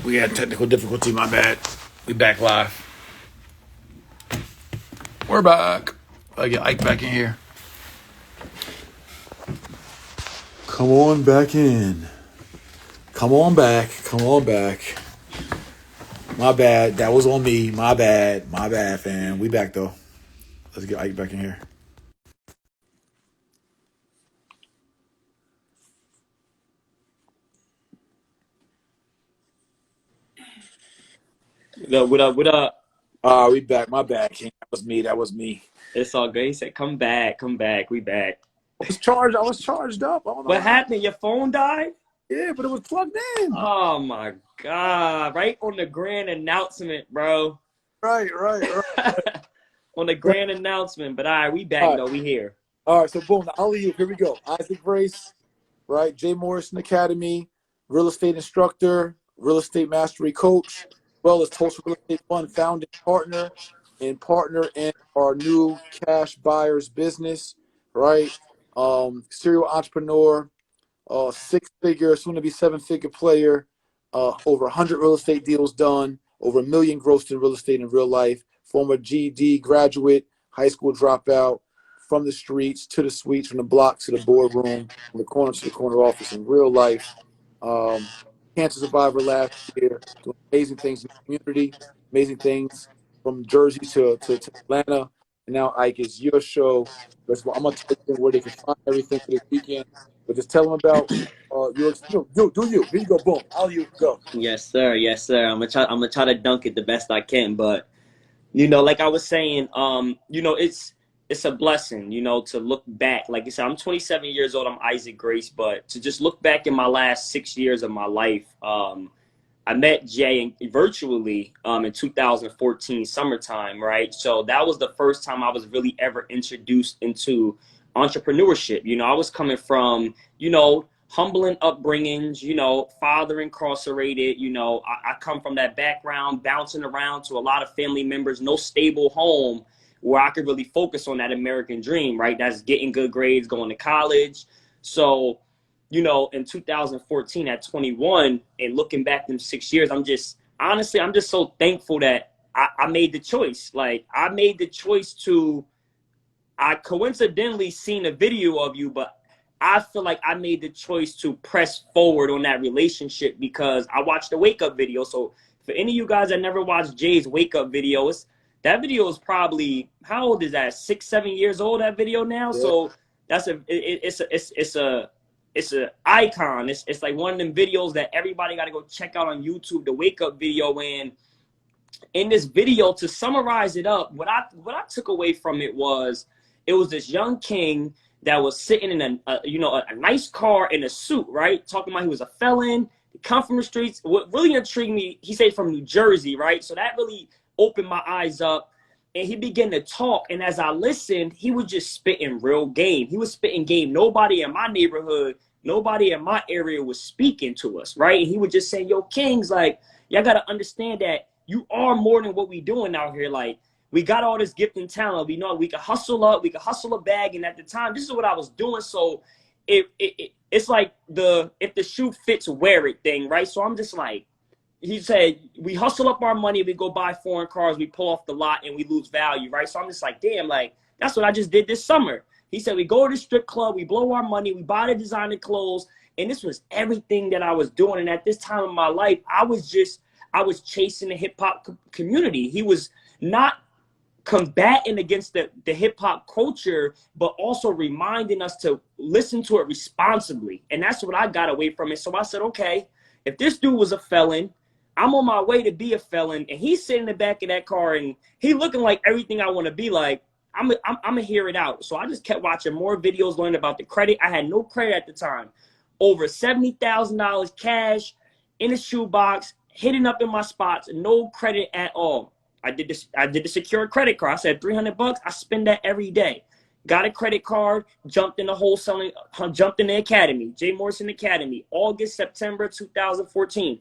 We had technical difficulty, my bad. We back live. We're back. I get Ike back in here. Come on back in. Come on back. Come on back. My bad. That was on me. My bad. My bad, fam. We back, though. Let's get Ike back in here. What up? What up? We back. My bad, King. That was me. That was me. It's all good. He said, come back, come back. We back. I was charged. I was charged up. I don't know What happened? Your phone died? Yeah, but it was plugged in. Oh, my God. Right on the grand announcement, bro. Right. On the grand announcement. But all right, we back, though. We here. All right, so boom, the alley-oop. Here we go. Issac Grace, right? Jay-Morrison-Academy, real estate instructor, real estate mastery coach, as well as Tulsa Real Estate Fund founding partner in our new cash buyers business, right? Serial entrepreneur, six-figure, soon-to-be seven-figure player, over 100 real estate deals done, over $1 million grossed in real estate in real life, former GED graduate, high school dropout, from the streets to the suites, from the block to the boardroom, from the corner to the corner office in real life. Cancer survivor last year, doing amazing things in the community, amazing things from Jersey to Atlanta. And now, Ike, it's your show. I'm going to tell you where they can find everything for this weekend. But just tell them about your do you. Here you go, boom. How you go. Yes, sir. Yes, sir. I'm gonna try to dunk it the best I can. But, like I was saying, it's a blessing, to look back. Like I said, I'm 27 years old. I'm Issac Grace. But to just look back in my last 6 years of my life, I met Jay virtually in 2014 summertime, right? So that was the first time I was really ever introduced into entrepreneurship. I was coming from, humbling upbringings, father incarcerated, I come from that background, bouncing around to a lot of family members, no stable home where I could really focus on that American dream, right? That's getting good grades, going to college. So in 2014 at 21 and looking back in 6 years, I'm just so thankful that I made the choice. Like I made the choice I coincidentally seen a video of you, but I feel like I made the choice to press forward on that relationship because I watched the wake up video. So for any of you guys that never watched Jay's wake up videos, that video is probably, how old is that? 6, 7 years old, that video now. Yeah. So that's it's a icon. It's like one of them videos that everybody got to go check out on YouTube, the wake up video. And in this video, to summarize it up, what I took away from it was this young king that was sitting in a nice car in a suit, right? Talking about he was a felon, he come from the streets. What really intrigued me, he said from New Jersey, right? So that really opened my eyes up. And he began to talk. And as I listened, he was just spitting real game. He was spitting game. Nobody in my neighborhood, nobody in my area was speaking to us, right? And he was just saying, yo, kings, like, y'all got to understand that you are more than what we doing out here. Like, we got all this gift and talent. We know we can hustle up. We can hustle a bag. And at the time, this is what I was doing. So it's like if the shoe fits, wear it thing, right? So I'm just like, he said, we hustle up our money, we go buy foreign cars, we pull off the lot, and we lose value, right? So I'm just like, damn, like, that's what I just did this summer. He said, we go to the strip club, we blow our money, we buy the designer clothes, and this was everything that I was doing. And at this time in my life, I was chasing the hip-hop community. He was not combating against the hip-hop culture, but also reminding us to listen to it responsibly. And that's what I got away from it. So I said, okay, if this dude was a felon, I'm on my way to be a felon, and he's sitting in the back of that car, and he looking like everything I want to be like. I'm gonna hear it out. So I just kept watching more videos, learning about the credit. I had no credit at the time. Over $70,000 cash in a shoebox, hitting up in my spots, no credit at all. I did the secure credit card. I said $300. I spend that every day. Got a credit card, jumped in the wholesaling, jumped in the academy, Jay-Morrison-Academy, August, September 2014.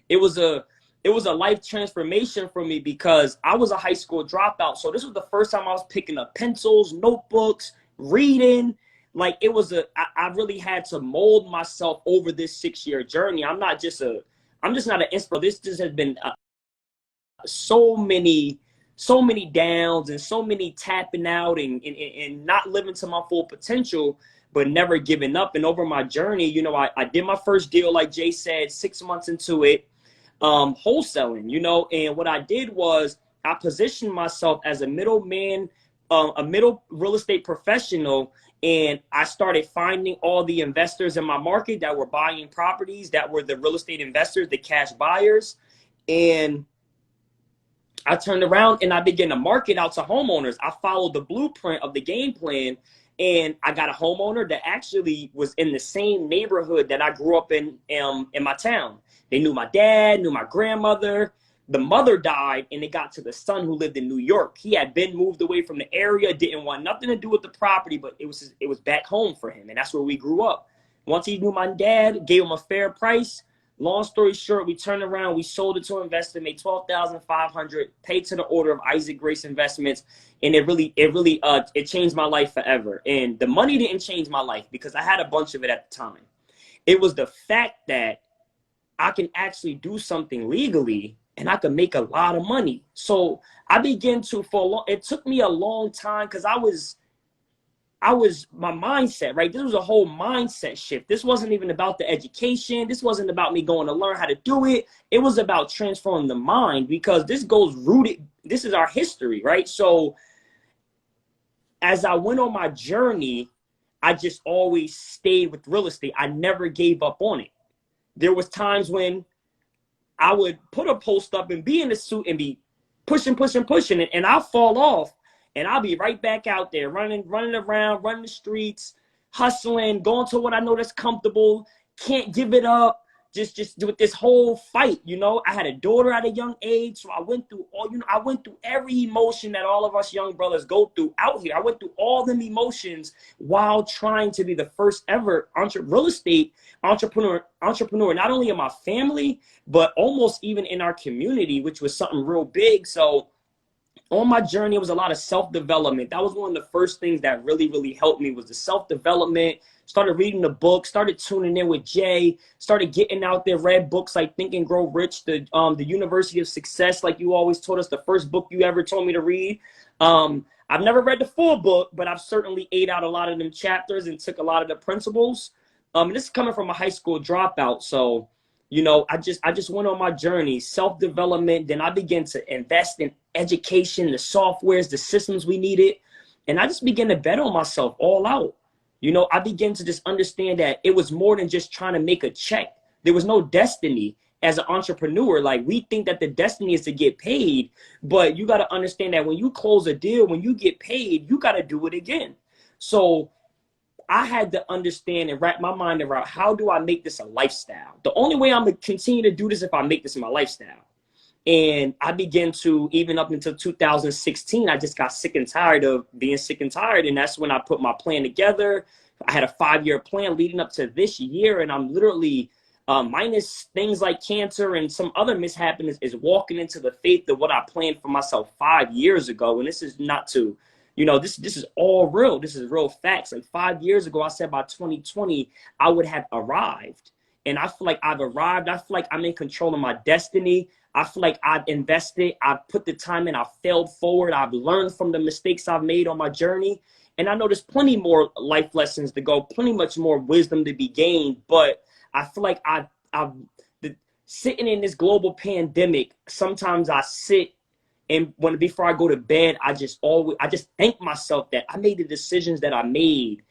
It was a life transformation for me because I was a high school dropout. So this was the first time I was picking up pencils, notebooks, reading. Like I really had to mold myself over this 6-year journey. I'm not just a I'm just not an inspiration. This just has been so many downs and so many tapping out and not living to my full potential, but never giving up. And over my journey, you know, I did my first deal, like Jay said, 6 months into it, wholesaling, you know, and what I did was I positioned myself as a middleman, a middle real estate professional. And I started finding all the investors in my market that were buying properties, that were the real estate investors, the cash buyers. And I turned around and I began to market out to homeowners. I followed the blueprint of the game plan, and I got a homeowner that actually was in the same neighborhood that I grew up in my town. They knew my dad, knew my grandmother. The mother died, and it got to the son who lived in New York. He had been moved away from the area, didn't want nothing to do with the property, but it was back home for him, and that's where we grew up. Once he knew my dad, gave him a fair price. Long story short, we turned around, we sold it to an investor, made $12,500, paid to the order of Issac Grace Investments, and it changed my life forever. And the money didn't change my life because I had a bunch of it at the time. It was the fact that I can actually do something legally and I can make a lot of money. So I began to, it took me a long time because I was my mindset, right? This was a whole mindset shift. This wasn't even about the education. This wasn't about me going to learn how to do it. It was about transforming the mind, because this goes rooted. This is our history, right? So as I went on my journey, I just always stayed with real estate. I never gave up on it. There was times when I would put a post up and be in a suit and be pushing, and I'll fall off. And I'll be right back out there running around, running the streets, hustling, going to what I know that's comfortable, can't give it up, just with this whole fight, you know. I had a daughter at a young age, so I went through I went through every emotion that all of us young brothers go through out here. I went through all them emotions while trying to be the first ever real estate entrepreneur, not only in my family, but almost even in our community, which was something real big. So on my journey, it was a lot of self-development. That was one of the first things that really helped me, was the self-development. Started reading the book, started tuning in with Jay, started getting out there, read books like Think and Grow Rich, the University of Success, like you always told us, the first book you ever told me to read. I've never read the full book, but I've certainly ate out a lot of them chapters and took a lot of the principles. This is coming from a high school dropout, so you know, I just went on my journey, self-development. Then I began to invest in education, the softwares, the systems we needed. And I just began to bet on myself all out. You know, I began to just understand that it was more than just trying to make a check. There was no destiny as an entrepreneur. Like, we think that the destiny is to get paid, but you got to understand that when you close a deal, when you get paid, you got to do it again. So I had to understand and wrap my mind around, how do I make this a lifestyle? The only way I'm going to continue to do this is if I make this my lifestyle. And I began to, even up until 2016, I just got sick and tired of being sick and tired. And that's when I put my plan together. I had a 5-year plan leading up to this year. And I'm literally, minus things like cancer and some other mishappenings, is walking into the faith of what I planned for myself 5 years ago. And this is not to, you know, this is all real. This is real facts. Like 5 years ago, I said by 2020, I would have arrived. And I feel like I've arrived. I feel like I'm in control of my destiny. I feel like I've invested. I've put the time in. I've failed forward. I've learned from the mistakes I've made on my journey. And I know there's plenty more life lessons to go, plenty much more wisdom to be gained. But I feel like I've sitting in this global pandemic, sometimes I sit, and before I go to bed, I just thank myself that I made the decisions that I made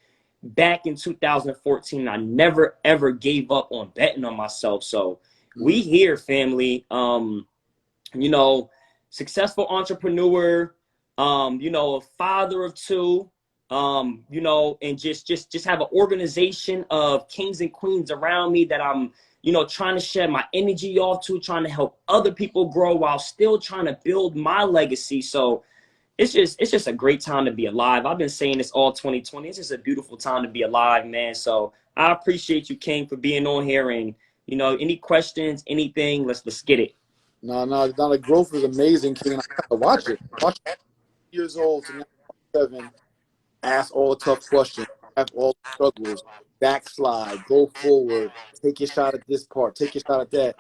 back in 2014. I never ever gave up on betting on myself. So we here, family. You know, successful entrepreneur. You know, a father of two. You know, and just have an organization of kings and queens around me that I'm, you know, trying to share my energy off to, trying to help other people grow while still trying to build my legacy. So it's just a great time to be alive. I've been saying this all 2020. It's just a beautiful time to be alive, man. So I appreciate you, King, for being on here. And, you know, any questions, anything, let's get it. No, the growth is amazing, King. I have to watch it. Watch it. Years old to now 7. Ask all the tough questions. Have all the struggles. Backslide. Go forward. Take your shot at this part. Take your shot at that.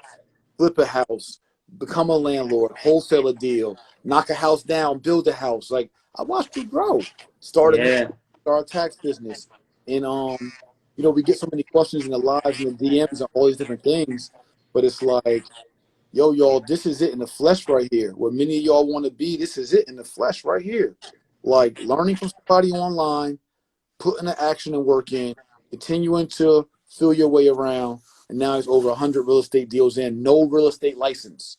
flip a house, become a landlord, wholesale a deal, knock a house down, build a house. Like, I watched you grow. Yeah. Start a tax business. And you know, we get so many questions in the lives and the DMs and all these different things, but it's like, yo, y'all, this is it in the flesh right here. Where many of y'all want to be, this is it in the flesh right here. Like, learning from somebody online, putting the action and work in, continuing to feel your way around, and now it's over 100 real estate deals in, no real estate license.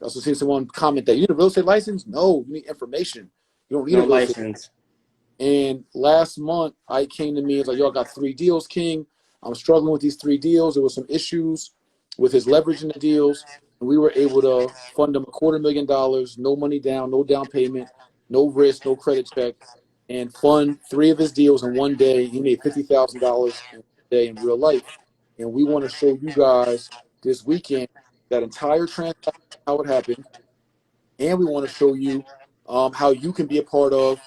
I also see someone comment that you need a real estate license. No, you need information. You don't need No a real estate. license. And last month, I came to me, it's like, yo, I got 3 deals, King. I'm struggling with these 3 deals. There was some issues with his leverage in the deals, and we were able to fund him $250,000, no money down, no down payment, no risk, no credit check, and fund 3 of his deals in one day. He made $50,000 in one day in real life. And we want to show you guys this weekend that entire transaction, how it happened, and we want to show you how you can be a part of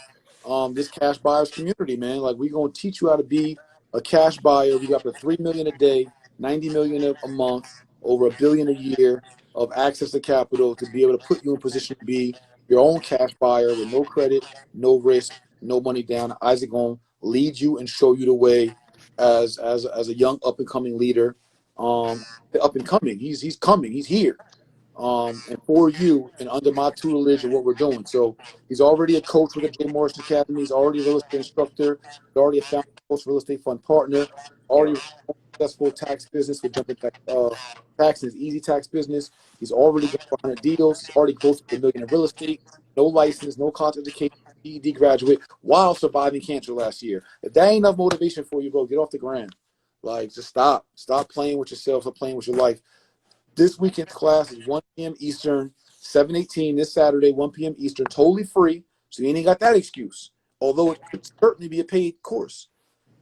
this cash buyers community, man. Like, we're gonna teach you how to be a cash buyer. We got up to 3 million a day, 90 million a month, over a billion a year of access to capital to be able to put you in position to be your own cash buyer with no credit, no risk, no money down. Isaac gonna lead you and show you the way as a young up and coming leader. Up and coming, he's coming, he's here, and for you and under my tutelage and what we're doing. So he's already a coach with the Jay Morrison Academy. He's already a real estate instructor. He's already a founder coach, real estate fund partner. Already successful tax business with jumping tax, his easy tax business. He's already got 100 deals. He's already close to $1 million in real estate. No license, no college education, PhD graduate, while surviving cancer last year. If that ain't enough motivation for you, bro, get off the ground. Like, just stop. Stop playing with yourself. Stop playing with your life. This weekend's class is 1 p.m. Eastern, 7/18 this Saturday, 1 p.m. Eastern, totally free. So you ain't got that excuse. Although it could certainly be a paid course.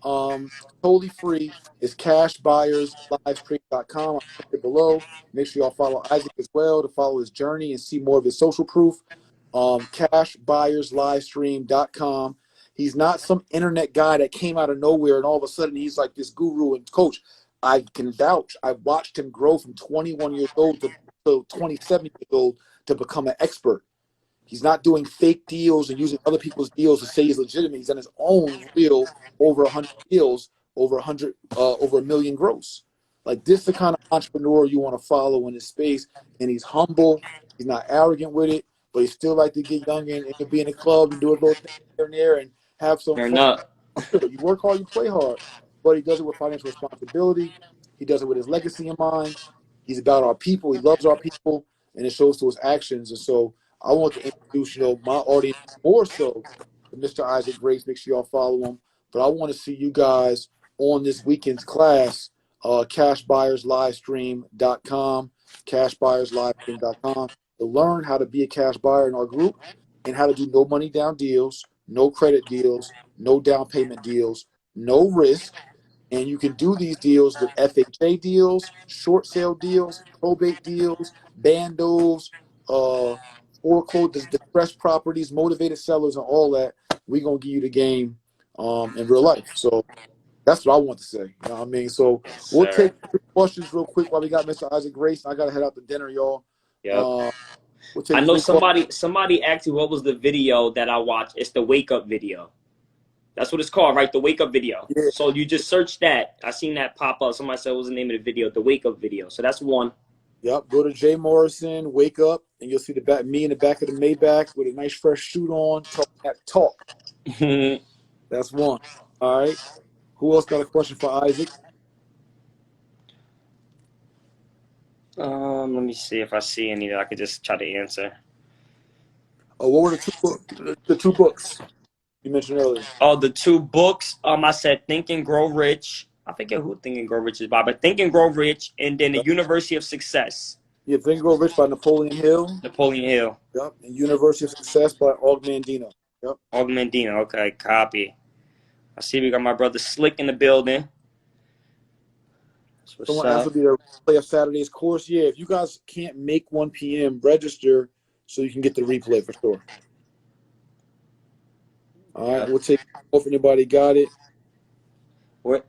Totally free. It's cashbuyerslivestream.com. I'll put it below. Make sure y'all follow Isaac as well to follow his journey and see more of his social proof. Cashbuyerslivestream.com. He's not some internet guy that came out of nowhere and all of a sudden he's like this guru and coach. I can vouch. I watched him grow from 21 years old to 27 years old to become an expert. He's not doing fake deals and using other people's deals to say he's legitimate. He's on his own real over 100 deals, over a million gross. Like, this is the kind of entrepreneur you want to follow in this space. And he's humble. He's not arrogant with it, but he still like to get young and be in a club and do a little thing here and there and have some They're fun. not. You work hard, you play hard, but he does it with financial responsibility. He does it with his legacy in mind. He's about our people. He loves our people, and it shows to his actions. And so I want to introduce, my audience more so to Mr. Issac Grace. Make sure y'all follow him. But I want to see you guys on this weekend's class, cashbuyerslivestream.com, cashbuyerslivestream.com, to learn how to be a cash buyer in our group and how to do no money down deals, no credit deals, no down payment deals, no risk. And you can do these deals with FHA deals, short sale deals, probate deals, bandos, foreclosed, distressed properties, motivated sellers, and all that. We're going to give you the game in real life. So that's what I want to say. You know what I mean? So Yes, we'll sir. take 3 questions real quick while we got Mr. Issac Grace. I got to head out to dinner, y'all. Yep. We'll I take know 3 questions. somebody asked me what was the video that I watched. It's the wake up video. That's what it's called, right? The wake up video. Yeah. So you just search that. I seen that pop up. Somebody said, what was the name of the video? The wake up video. So that's one. Yep. Go to Jay Morrison, wake up, and you'll see me in the back of the Maybach with a nice fresh suit on, talking that talk. That's one. All right. Who else got a question for Isaac? Let me see if I see any that I could just try to answer. Oh, what were the 2 books you mentioned earlier? Oh, the 2 books. I said Think and Grow Rich. I forget who Think and Grow Rich is by, but Think and Grow Rich, and then the University of Success. Yeah, Think and Grow Rich by Napoleon Hill. Napoleon Hill. Yep. And University of Success by Og Mandino. Yep. Og Mandino. Okay, copy. I see we got my brother Slick in the building. That's what's Someone asked up. me to replay of Saturday's course. Yeah, if you guys can't make 1 p.m., register so you can get the replay for sure. All right, we'll take if anybody got it.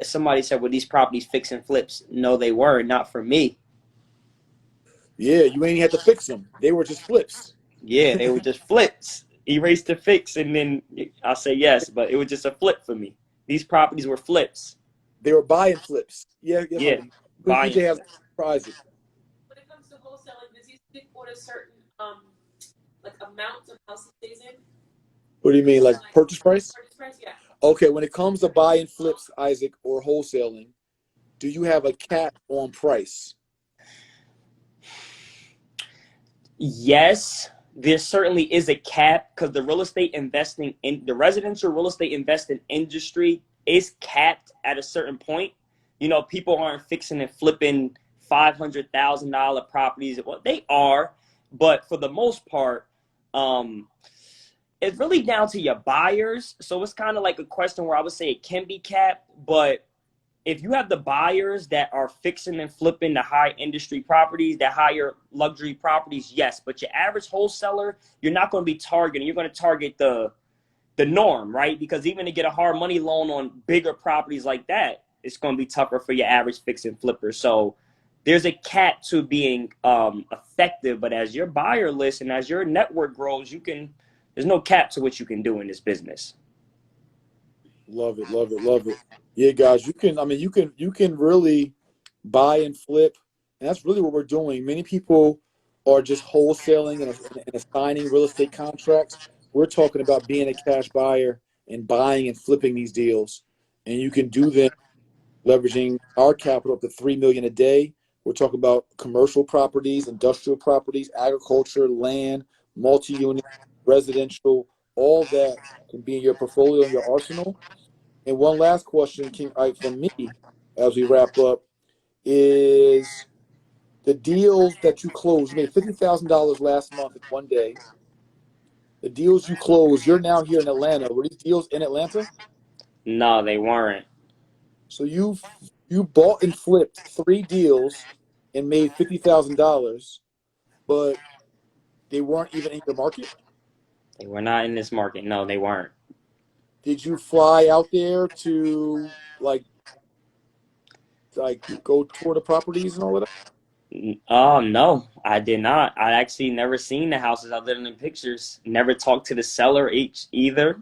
Somebody said, were these properties fix and flips? No, they weren't. Not for me. Yeah, you ain't had to fix them. They were just flips. Yeah, they were just flips. Erase to fix, and then I say yes, but it was just a flip for me. These properties were flips. They were buy and flips. Yeah, yeah, Yeah, honey. buy BJ and has flip. surprised it. When it comes to wholesaling, does he stick with a certain like amount of house he stays in? What do you mean, like purchase price? Purchase price, yeah. Okay, when it comes to buy and flips, Isaac, or wholesaling, do you have a cap on price? Yes, there certainly is a cap because the residential real estate investing industry is capped at a certain point. You know, people aren't fixing and flipping $500,000 properties. Well, they are, but for the most part, it's really down to your buyers. So it's kind of like a question where I would say it can be capped, but if you have the buyers that are fixing and flipping the high industry properties, the higher luxury properties, yes. But your average wholesaler, you're not going to be targeting. You're going to target the norm, right? Because even to get a hard money loan on bigger properties like that, it's going to be tougher for your average fix and flipper. So there's a cap to being effective. But as your buyer list and as your network grows, there's no cap to what you can do in this business. Love it, love it, love it. Yeah, guys, you can really buy and flip, and that's really what we're doing. Many people are just wholesaling and assigning real estate contracts. We're talking about being a cash buyer and buying and flipping these deals, and you can do them leveraging our capital up to $3 million a day. We're talking about commercial properties, industrial properties, agriculture, land, multi-unit, residential. All that can be in your portfolio and your arsenal. And one last question, King, from me, as we wrap up, is the deals that you closed. You made $50,000 last month in one day. The deals you closed, you're now here in Atlanta. Were these deals in Atlanta? No, they weren't. So you bought and flipped 3 deals and made $50,000, but they weren't even in your market? They were not in this market. No, they weren't. Did you fly out there to like go tour the properties and all of that? No, I did not. I actually never seen the houses other than in pictures. Never talked to the seller either.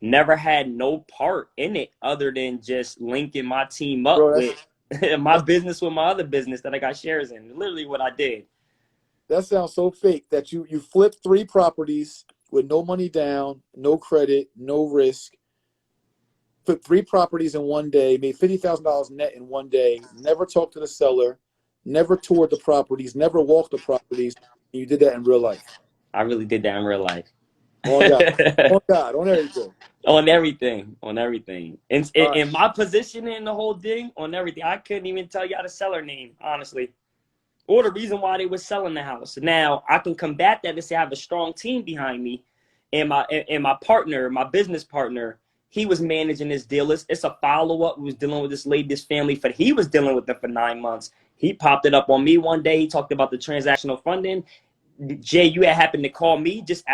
Never had no part in it other than just linking my team up Bro, with my business with my other business that I got shares in. Literally what I did. that sounds so fake that you flipped 3 properties with no money down, no credit, no risk. Flipped 3 properties in one day, made $50,000 net in one day, never talked to the seller, never toured the properties, never walked the properties, and you did that in real life. I really did that in real life. On God. On God, on everything. On everything. On everything. All right. In my position in the whole thing, on everything. I couldn't even tell y'all the seller name, honestly. Or the reason why they were selling the house. Now, I can combat that and say I have a strong team behind me. And my partner, my business partner, he was managing this deal. It's a follow-up. We was dealing with this lady, this family, he was dealing with them for 9 months. He popped it up on me one day. He talked about the transactional funding. Jay, you had happened to call me just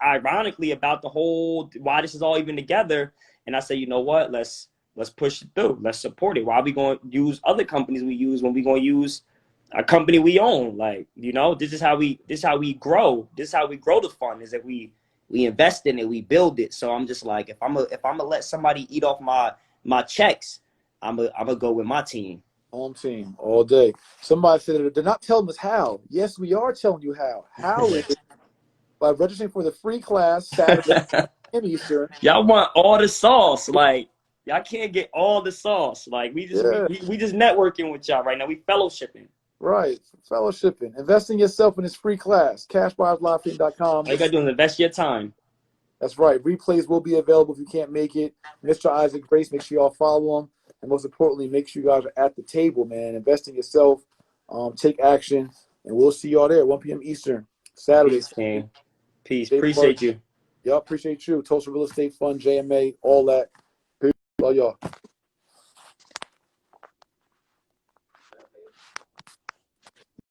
ironically about the whole why this is all even together. And I said, you know what? Let's push it through. Let's support it. Why are we going to use other companies we use when we going to use a company we own? Like, you know, this is how we grow. This is how we grow the fund, is that we invest in it, we build it. So I'm just like, if I'm gonna let somebody eat off my checks, I'm gonna go with my team. Home team all day. Somebody said they're not telling us how. Yes, we are telling you how. How is it? By registering for the free class Saturday and Eastern. Y'all want all the sauce. Like, y'all can't get all the sauce. Like, we just networking with y'all right now. We fellowshipping. Right. Fellowshipping. Investing yourself in this free class. CashBuyersLiveFeed.com. All you gotta do is invest your time. That's right. Replays will be available if you can't make it. Mr. Issac Grace, make sure y'all follow him. And most importantly, make sure you guys are at the table, man. Invest in yourself. Take action. And we'll see y'all there at 1 p.m. Eastern. Saturday. Peace, King. Peace. Jay Appreciate you. Y'all appreciate you. Tulsa Real Estate Fund, JMA, all that. Peace. Love y'all.